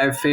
FA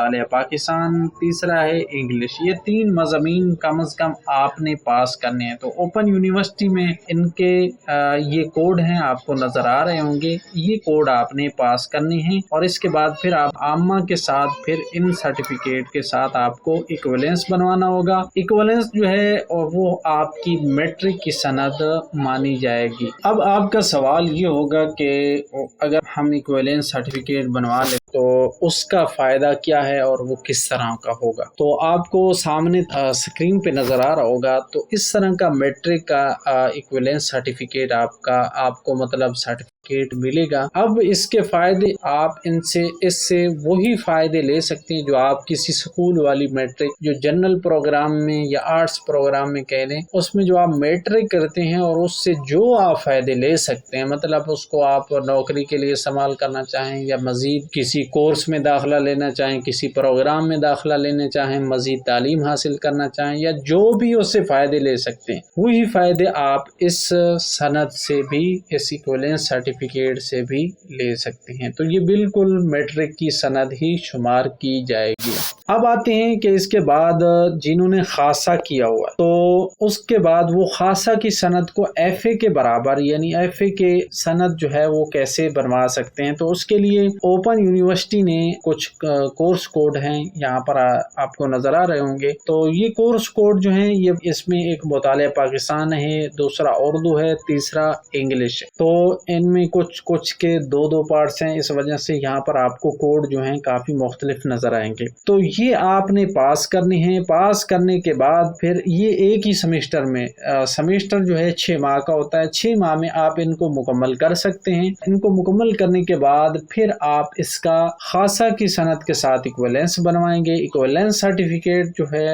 مطالعہ پاکستان، تیسرا ہے انگلش۔ یہ 3 مضامین کم از کم آپ نے پاس کرنے ہیں۔ تو اوپن یونیورسٹی میں ان کے یہ کوڈ ہیں، آپ کو نظر آ رہے ہوں گے، یہ کوڈ آپ نے پاس کرنے ہیں، اور اس کے بعد پھر آپ عامہ کے ساتھ پھر ان سرٹیفکیٹ کے ساتھ آپ کو ایکویلنس بنوانا ہوگا۔ ایکویلنس جو ہے وہ آپ کی میٹرک کی سند مانی جائے گی۔ اب آپ کا سوال یہ ہوگا کہ اگر ہم ایکویلنس سرٹیفکیٹ بنوا لیں تو اس کا فائدہ کیا ہے اور وہ کس طرح کا ہوگا؟ تو آپ کو سامنے اسکرین پہ نظر آ رہا ہوگا، تو اس طرح کا میٹرک کا ایکویلنس سرٹیفکیٹ آپ کو مطلب سرٹیفکیٹ ملے گا۔ اب اس کے فائدے آپ اس سے وہی فائدے لے سکتے ہیں جو آپ کسی سکول والی میٹرک، جو جنرل پروگرام میں یا آرٹس پروگرام میں کہہ لیں، اس میں جو آپ میٹرک کرتے ہیں اور اس سے جو آپ فائدے لے سکتے ہیں، مطلب اس کو آپ نوکری کے لیے استعمال کرنا چاہیں یا مزید کسی کورس میں داخلہ لینا چاہیں، کسی پروگرام میں داخلہ لینا چاہیں، مزید تعلیم حاصل کرنا چاہیں، یا جو بھی اس سے فائدے لے سکتے ہیں، وہی فائدے آپ اس سند سے بھی، اس ایکویلنس سرٹیفکیٹ سے بھی لے سکتے ہیں۔ تو یہ بالکل میٹرک کی سند ہی شمار کی جائے گی۔ اب آتے ہیں کہ اس کے بعد جنہوں نے خاصہ کیا ہوا تو اس کے بعد وہ خاصہ کی سند کو ایف اے کے برابر، یعنی ایف اے کے سند جو ہے وہ کیسے بنوا سکتے ہیں؟ تو اس کے لیے اوپن یونیورسٹی نے کچھ کورس کوڈ ہیں، یہاں پر آپ کو نظر آ رہے ہوں گے۔ تو یہ کورس کوڈ جو ہیں، یہ اس میں ایک مطالعہ پاکستان ہے، دوسرا اردو ہے، تیسرا انگلش ہے۔ تو ان میں کچھ کے دو پارٹس ہیں، اس وجہ سے یہاں پر آپ کو کوڈ جو ہیں کافی مختلف نظر آئیں گے۔ تو یہ آپ نے پاس کرنے ہیں۔ پاس کرنے کے بعد پھر یہ ایک ہی سمیسٹر میں، سمیسٹر جو ہے 6 ماہ کا ہوتا ہے، 6 ماہ میں آپ ان کو مکمل کر سکتے ہیں۔ ان کو مکمل کرنے کے بعد پھر آپ اس کا خاصہ کی سند کے ساتھ ایکویلنس بنوائیں گے۔ ایکویلنس سرٹیفکیٹ جو ہے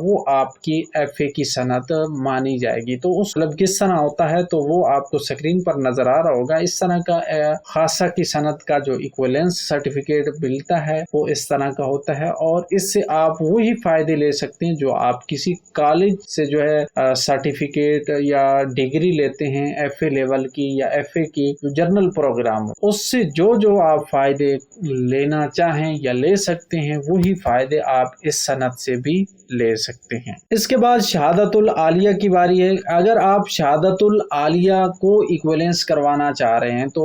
وہ آپ کی ایف اے کی سند مانی جائے گی۔ تو اس مطلب کس طرح ہوتا ہے تو وہ آپ کو اسکرین پر نظر آ رہا ہوگا۔ اس طرح کا خاصہ کی سند کا جو ایکویلنس سرٹیفکیٹ ملتا ہے وہ اس طرح کا ہوتا ہے، اور اس سے آپ وہی فائدے لے سکتے ہیں جو آپ کسی کالج سے جو ہے سرٹیفکیٹ یا ڈگری لیتے ہیں ایف اے لیول کی یا ایف اے کی جو جرنل پروگرام، اس سے جو آپ فائدے لینا چاہیں یا لے سکتے ہیں، وہی فائدے آپ اس سند سے بھی لے سکتے ہیں۔ اس کے بعد شہادت العالیہ کی باری ہے۔ اگر آپ شہادت العالیہ کو ایکویلنس کروانا چاہ رہے ہیں تو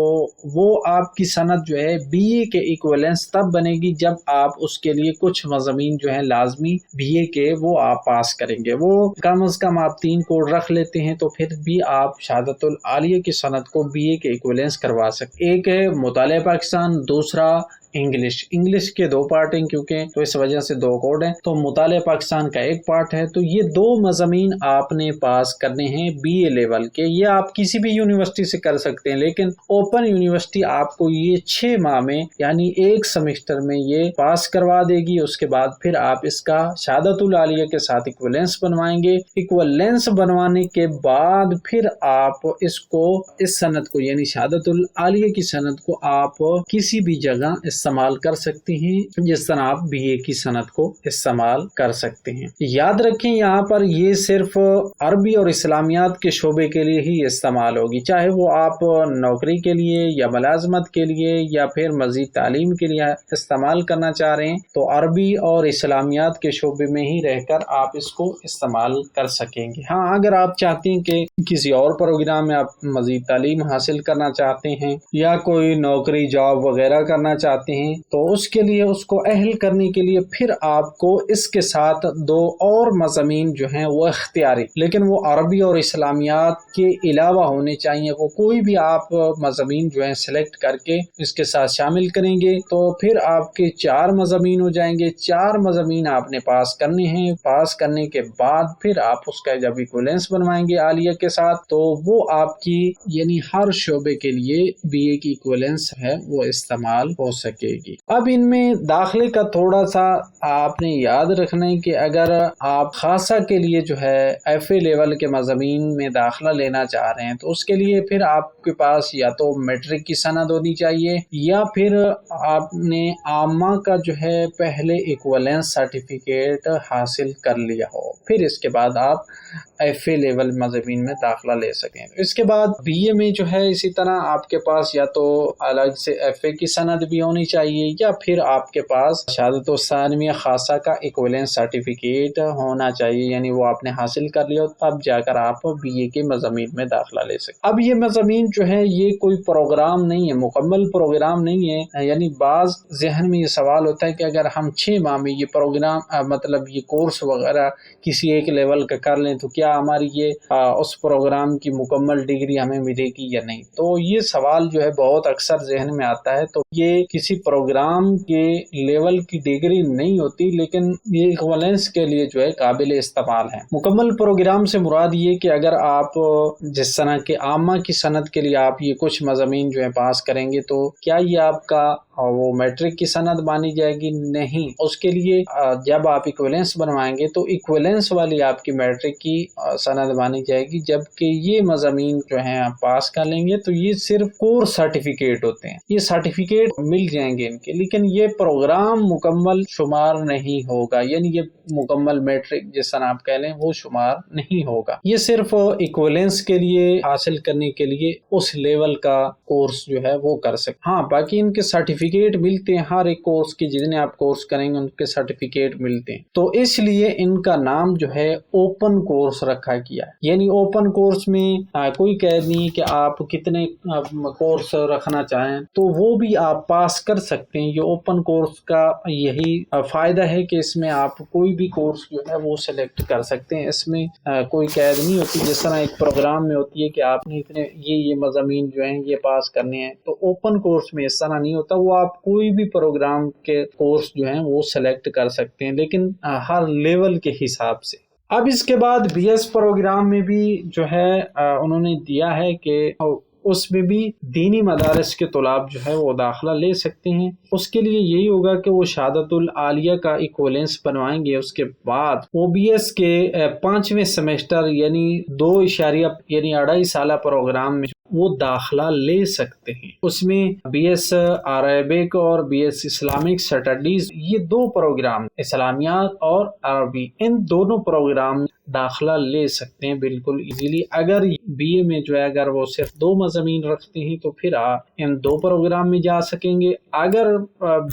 وہ آپ کی سند جو ہے بی اے کے ایکویلنس تب بنے گی جب آپ اس کے لیے کچھ مضامین جو ہیں لازمی بی اے کے وہ آپ پاس کریں گے۔ وہ کم از کم آپ 3 کوڈ رکھ لیتے ہیں تو پھر بھی آپ شہادت العالیہ کی سند کو بی اے کے ایکویلنس کروا سکتے۔ ایک ہے مطالعہ پاکستان، دوسرا انگلش کے 2 پارٹ ہیں کیونکہ، تو اس وجہ سے 2 کوڈ ہیں۔ تو مطالعہ پاکستان کا 1 پارٹ ہے۔ تو یہ 2 مضامین آپ نے پاس کرنے ہیں بی اے لیول کے۔ یہ آپ کسی بھی یونیورسٹی سے کر سکتے ہیں، لیکن اوپن یونیورسٹی آپ کو یہ 6 ماہ میں یعنی 1 سمیسٹر میں یہ پاس کروا دے گی۔ اس کے بعد پھر آپ اس کا شہادت العالیہ کے ساتھ ایکویلنس بنوائیں گے۔ ایکویلنس بنوانے کے بعد پھر آپ اس سند کو یعنی شہادت العالیہ کی سند کو آپ کسی بھی جگہ استعمال کر سکتے ہیں، جس طرح آپ بی اے کی سند کو استعمال کر سکتے ہیں۔ یاد رکھیں یہاں پر یہ صرف عربی اور اسلامیات کے شعبے کے لیے ہی استعمال ہوگی، چاہے وہ آپ نوکری کے لیے یا ملازمت کے لیے یا پھر مزید تعلیم کے لیے استعمال کرنا چاہ رہے ہیں تو عربی اور اسلامیات کے شعبے میں ہی رہ کر آپ اس کو استعمال کر سکیں گے۔ ہاں، اگر آپ چاہتے ہیں کہ کسی اور پروگرام میں آپ مزید تعلیم حاصل کرنا چاہتے ہیں یا کوئی نوکری جاب وغیرہ کرنا چاہتے ہیں تو اس کے لیے، اس کو اہل کرنے کے لیے پھر آپ کو اس کے ساتھ 2 اور مضامین جو ہیں وہ اختیاری، لیکن وہ عربی اور اسلامیات کے علاوہ ہونے چاہیے۔ وہ کوئی بھی آپ مضامین جو ہیں سلیکٹ کر کے اس کے ساتھ شامل کریں گے تو پھر آپ کے 4 مضامین ہو جائیں گے۔ 4 مضامین آپ نے پاس کرنے ہیں۔ پاس کرنے کے بعد پھر آپ اس کا جب ایکویلنس بنوائیں گے عالیہ کے ساتھ تو وہ آپ کی یعنی ہر شعبے کے لیے بی اے کی ایکویلنس ہے وہ استعمال ہو سکے گی۔ اب ان میں داخلے کا تھوڑا سا آپ نے یاد رکھنا ہے کہ اگر آپ خاصہ کے لیے جو ہے ایف اے لیول کے مضامین میں داخلہ لینا چاہ رہے ہیں تو اس کے لیے پھر آپ کے پاس یا تو میٹرک کی سند ہونی چاہیے یا پھر آپ نے عامہ کا جو ہے پہلے ایکویلنس سرٹیفکیٹ حاصل کر لیا ہو، پھر اس کے بعد آپ FA لیول مضامین میں داخلہ لے سکیں۔ اس کے بعد BA میں جو ہے اسی طرح آپ کے پاس یا تو الگ سے FA کی سند بھی ہونی چاہیے یا پھر آپ کے پاس شہادت ثانویہ خاصہ کا ایکویلنس سرٹیفکیٹ ہونا چاہیے، یعنی وہ آپ نے حاصل کر لیا تب جا کر آپ BA کے مضامین میں داخلہ لے سکتے۔ اب یہ مضامین جو ہے یہ کوئی پروگرام نہیں ہے، مکمل پروگرام نہیں ہے، یعنی بعض ذہن میں یہ سوال ہوتا ہے کہ اگر ہم 6 ماہ میں یہ پروگرام مطلب یہ کورس وغیرہ کسی ایک لیول کا کر لیں تو کیا ہماری یہ اس پروگرام کی مکمل ڈگری ہمیں ملے گی یا نہیں؟ تو یہ سوال جو ہے بہت اکثر ذہن میں آتا ہے۔ تو یہ کسی پروگرام کے لیول کی ڈگری نہیں ہوتی، لیکن یہ ایکویلنس کے لیے جو ہے قابل استعمال ہے۔ مکمل پروگرام سے مراد یہ کہ اگر آپ جس طرح کے عامہ کی سند کے لیے آپ یہ کچھ مضامین جو ہے پاس کریں گے تو کیا یہ آپ کا وہ میٹرک کی سند مانی جائے گی؟ نہیں، اس کے لیے جب آپ ایکویلنس بنوائیں گے تو ایکویلنس والی آپ کی میٹرک کی سند مانی جائے گی، جبکہ یہ مضامین جو ہیں آپ پاس کر لیں گے تو یہ صرف کورس سرٹیفکیٹ ہوتے ہیں، یہ سرٹیفکیٹ مل جائیں گے ان کے، لیکن یہ پروگرام مکمل شمار نہیں ہوگا، یعنی یہ مکمل میٹرک جس طرح آپ کہہ لیں وہ شمار نہیں ہوگا۔ یہ صرف ایکویلنس کے لیے حاصل کرنے کے لیے اس لیول کا کورس جو ہے وہ کر سکتے۔ ہاں، باقی ان کے سرٹیفکیٹ ملتے ہیں، ہر ایک کورس کے جتنے آپ کورس کریں گے ان کے سرٹیفکیٹ ملتے ہیں، تو اس لیے ان کا نام جو ہے اوپن کورس رکھا گیا ہے۔ یعنی اوپن کورس میں کوئی قید نہیں کہ آپ کتنے کورس رکھنا چاہیں تو وہ بھی آپ پاس کر سکتے ہیں۔ یہ اوپن کورس کا یہی فائدہ ہے کہ اس میں آپ کوئی بھی کورس جو ہے وہ سلیکٹ کر سکتے ہیں، اس میں کوئی قید نہیں ہوتی جس طرح ایک پروگرام میں ہوتی ہے کہ آپ نے اتنے یہ مضامین جو ہیں یہ پاس کرنے ہیں۔ تو اوپن کورس میں اس طرح نہیں ہوتا، وہ آپ کوئی بھی پروگرام کے کورس جو ہیں وہ سلیکٹ کر سکتے ہیں، لیکن ہر لیول کے حساب سے۔ اب اس کے بعد BS پروگرام میں بھی جو ہے انہوں نے دیا ہے کہ اس میں بھی دینی مدارس کے طلاب جو ہے وہ داخلہ لے سکتے ہیں۔ اس کے لیے یہی ہوگا کہ وہ شہادت العالیہ کا ایکویلنس بنوائیں گے، اس کے بعد وہ BS کے 5ویں سیمسٹر یعنی 2.2 سالہ پروگرام میں وہ داخلہ لے سکتے ہیں۔ اس میں BS عربک اور BS اسلامک اسٹڈیز، یہ 2 پروگرام اسلامیات اور عربی، ان دونوں پروگرام داخلہ لے سکتے ہیں بالکل ایزیلی۔ اگر BA میں جو ہے اگر وہ صرف 2 مضامین رکھتے ہیں تو پھر ان 2 پروگرام میں جا سکیں گے۔ اگر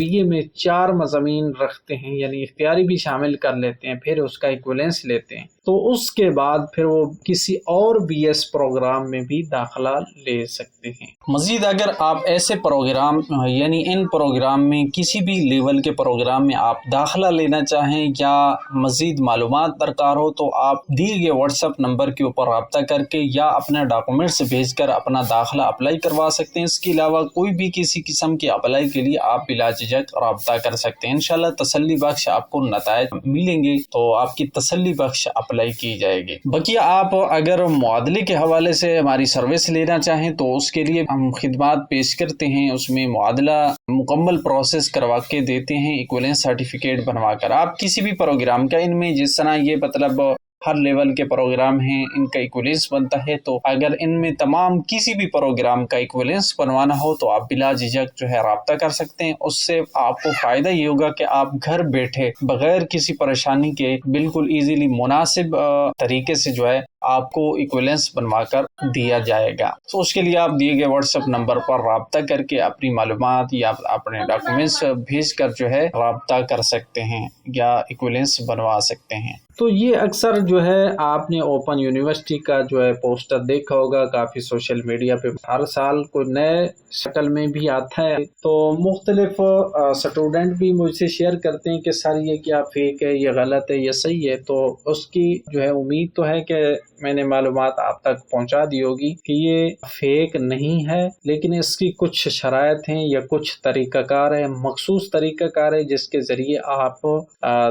BA میں 4 مضامین رکھتے ہیں یعنی اختیاری بھی شامل کر لیتے ہیں، پھر اس کا ایکویلنس لیتے ہیں، تو اس کے بعد پھر وہ کسی اور BS پروگرام میں بھی داخلہ لے سکتے ہیں۔ مزید اگر آپ ایسے پروگرام یعنی ان پروگرام میں کسی بھی لیول کے پروگرام میں آپ داخلہ لینا چاہیں یا مزید معلومات درکار ہو تو آپ دیے گئے واٹس ایپ نمبر کے اوپر رابطہ کر کے یا اپنے ڈاکومنٹس بھیج کر اپنا داخلہ اپلائی کروا سکتے ہیں۔ اس کے علاوہ کوئی بھی کسی قسم کے اپلائی کے لیے آپ بلا جھجک رابطہ کر سکتے ہیں۔ انشاءاللہ تسلی بخش آپ کو نتائج ملیں گے تو آپ کی تسلی بخش اپلائی کی جائے گی۔ بقیہ آپ اگر معادلے کے حوالے سے ہماری سروس لینا چاہیں تو اس کے لیے ہم خدمات پیش کرتے ہیں، اس میں معادلہ مکمل پروسیس کروا کے دیتے ہیں، ایکویلنس سرٹیفکیٹ بنوا کر۔ آپ کسی بھی پروگرام کا ان میں جس طرح یہ مطلب ہر لیول کے پروگرام ہیں ان کا ایکویلنس بنتا ہے، تو اگر ان میں تمام کسی بھی پروگرام کا ایکویلنس بنوانا ہو تو آپ بلا جھجک جو ہے رابطہ کر سکتے ہیں۔ اس سے آپ کو فائدہ یہ ہوگا کہ آپ گھر بیٹھے بغیر کسی پریشانی کے بالکل ایزیلی مناسب طریقے سے جو ہے آپ کو ایکویلنس بنوا کر دیا جائے گا۔ تو اس کے لیے آپ دیے گئے واٹس ایپ نمبر پر رابطہ کر کے اپنی معلومات یا اپنے ڈاکومنٹس بھیج کر جو ہے رابطہ کر سکتے ہیں یا ایکویلنس بنوا سکتے ہیں۔ تو یہ اکثر جو ہے آپ نے اوپن یونیورسٹی کا جو ہے پوسٹر دیکھا ہوگا، کافی سوشل میڈیا پہ ہر سال کوئی نئے شکل میں بھی آتا ہے، تو مختلف اسٹوڈنٹ بھی مجھ سے شیئر کرتے ہیں کہ سر یہ کیا فیک ہے، یہ غلط ہے، یہ صحیح ہے۔ تو اس کی جو ہے امید تو ہے کہ میں نے معلومات آپ تک پہنچا دی ہوگی کہ یہ فیک نہیں ہے، لیکن اس کی کچھ شرائط ہیں یا کچھ طریقہ کار ہے، مخصوص طریقہ کار ہے جس کے ذریعے آپ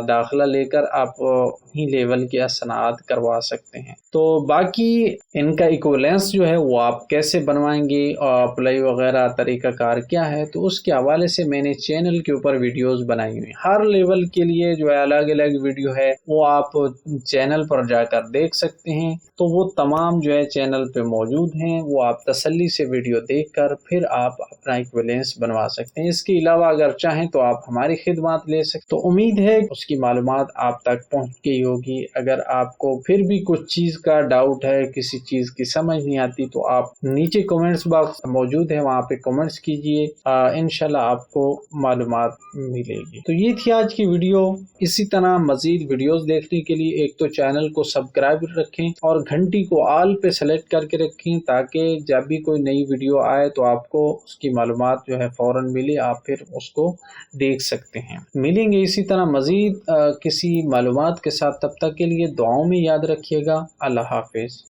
داخلہ لے کر آپ ہی لیول کے اسناد کروا سکتے ہیں۔ تو باقی ان کا ایکویلنس جو ہے وہ آپ کیسے بنوائیں گے اور اپلائی وغیرہ طریقہ کار کیا ہے، تو اس کے حوالے سے میں نے چینل کے اوپر ویڈیوز بنائی ہوئی، ہر لیول کے لیے جو ہے الگ الگ ویڈیو ہے، وہ آپ چینل پر جا کر دیکھ سکتے ہیں۔ تو وہ تمام جو ہے چینل پہ موجود ہیں، وہ آپ تسلی سے ویڈیو دیکھ کر پھر آپ اپنا ایکویلنس بنوا سکتے ہیں۔ اس کے علاوہ اگر چاہیں تو آپ ہماری خدمات لے سکتے۔ تو امید ہے اس کی معلومات آپ تک پہنچ گئی ہوگی۔ اگر آپ کو پھر بھی کچھ چیز کا ڈاؤٹ ہے، کسی چیز کی سمجھ نہیں آتی، تو آپ نیچے کمنٹس باکس موجود ہے، وہاں پہ کمنٹس کیجئے، انشاءاللہ آپ کو معلومات ملے گی۔ تو یہ تھی آج کی ویڈیو۔ اسی طرح مزید ویڈیوز دیکھنے کے لیے ایک تو چینل کو سبسکرائب رکھیں اور گھنٹی کو آل پہ سلیکٹ کر کے رکھیں، تاکہ جب بھی کوئی نئی ویڈیو آئے تو آپ کو اس کی معلومات جو ہے فوراً ملے، آپ پھر اس کو دیکھ سکتے ہیں۔ ملیں گے اسی طرح مزید کسی معلومات کے ساتھ، تب تک کے لیے دعاؤں میں یاد رکھیے گا۔ اللہ حافظ۔